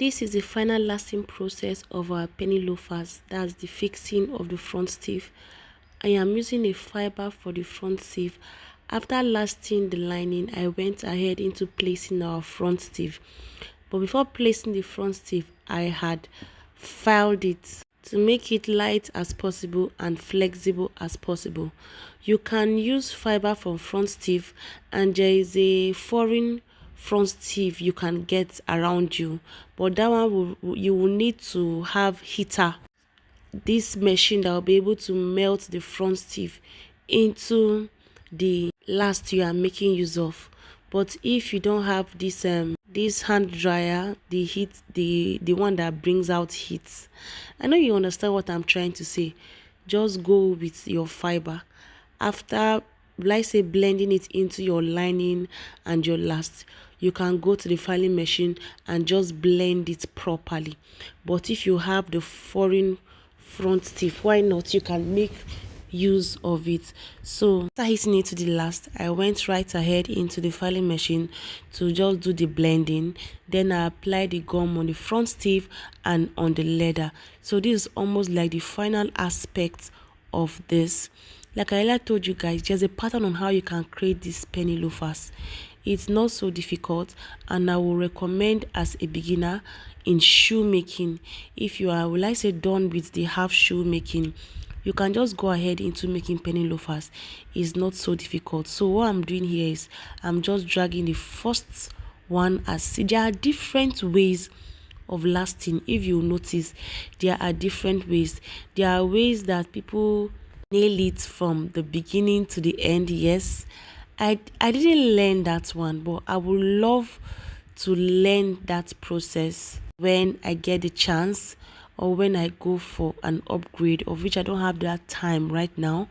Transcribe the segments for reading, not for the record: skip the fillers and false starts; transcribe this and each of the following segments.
This is the final lasting process of our penny loafers. That's the fixing of the front sleeve. I am using a fiber for the front sleeve. After lasting the lining, I went ahead into placing our front sleeve. But before placing the front sleeve, I had filed it to make it light as possible and flexible as possible. You can use fiber from front sleeve, and there is a foreign front sleeve you can get around you, but that one you will need to have heater, this machine that will be able to melt the front sleeve into the last you are making use of. But if you don't have this hand dryer, the one that brings out heat, I know you understand what I'm trying to say. Just go with your fiber. After, like say, blending it into your lining and your last, you can go to the filing machine and just blend it properly. But if you have the foreign front sleeve, why not? You can make use of it. So after hitting it to the last, I went right ahead into the filing machine to just do the blending. Then I applied the gum on the front sleeve and on the leather. So this is almost like the final aspect of this. Like I earlier told you guys, there's a pattern on how you can create these penny loafers. It's not so difficult, and I will recommend as a beginner in shoemaking, if you are, will I say, done with the half shoemaking, you can just go ahead into making penny loafers. It's not so difficult. So what I'm doing here is I'm just dragging the first one. As there are different ways of lasting. If you notice, there are different ways. There are ways that people nail it from the beginning to the end. Yes, I didn't learn that one, but I would love to learn that process when I get the chance, or when I go for an upgrade, of which I don't have that time right now.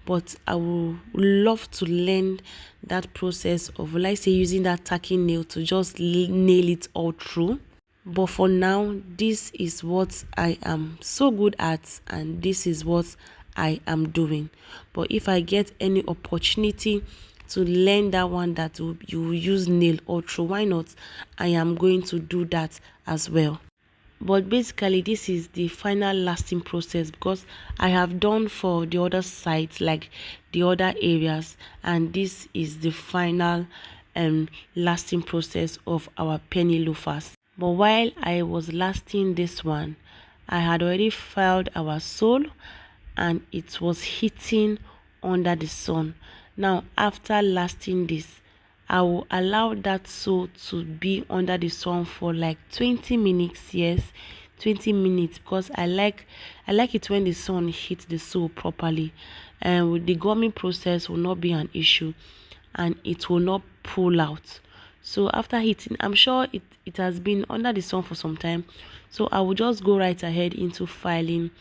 But I would love to learn that process of, let's say, using that tacking nail to just nail it all through. But for now, this is what I am so good at, and this is what I am doing. But if I get any opportunity to learn that one that you will use nail all through, why not? I am going to do that as well. But basically, this is the final lasting process, because I have done for the other sides, like the other areas, and this is the final lasting process of our penny loafers. But while I was lasting this one, I had already filed our sole, and it was hitting under the sun. Now after lasting this, I will allow that sole to be under the sun for like 20 minutes. Yes, 20 minutes, because I like it when the sun hits the sole properly, and with the gumming process will not be an issue, and it will not pull out. So after hitting, I'm sure it has been under the sun for some time, so I will just go right ahead into filing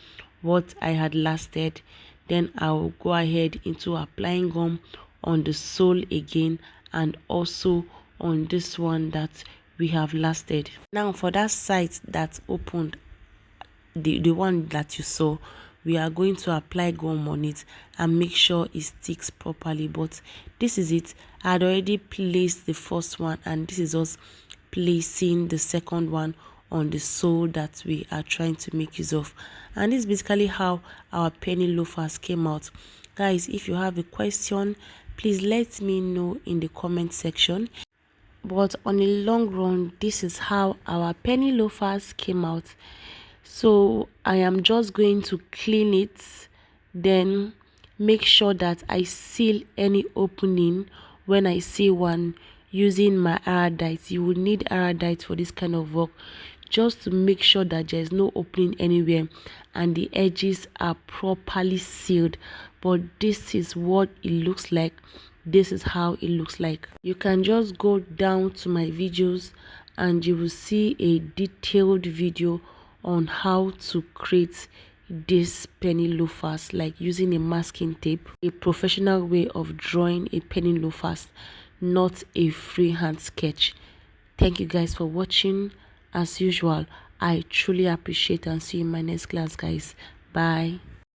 what I had lasted. Then I will go ahead into applying gum on the sole again, and also on this one that we have lasted. Now for that side that opened, the one that you saw, we are going to apply gum on it and make sure it sticks properly. But this is it. I had already placed the first one, and this is us placing the second one on the sole that we are trying to make use of. And this is basically how our penny loafers came out. Guys, if you have a question, please let me know in the comment section. But on a long run, this is how our penny loafers came out. So I am just going to clean it, then make sure that I seal any opening when I see one, using my iodite. You will need iodite for this kind of work, just to make sure that there is no opening anywhere and the edges are properly sealed. But this is what it looks like. This is how it looks like. You can just go down to my videos and you will see a detailed video on how to create this penny loafers, like using a masking tape, a professional way of drawing a penny loafers, not a freehand sketch. Thank you guys for watching. As usual, I truly appreciate, and see you in my next class, guys. Bye.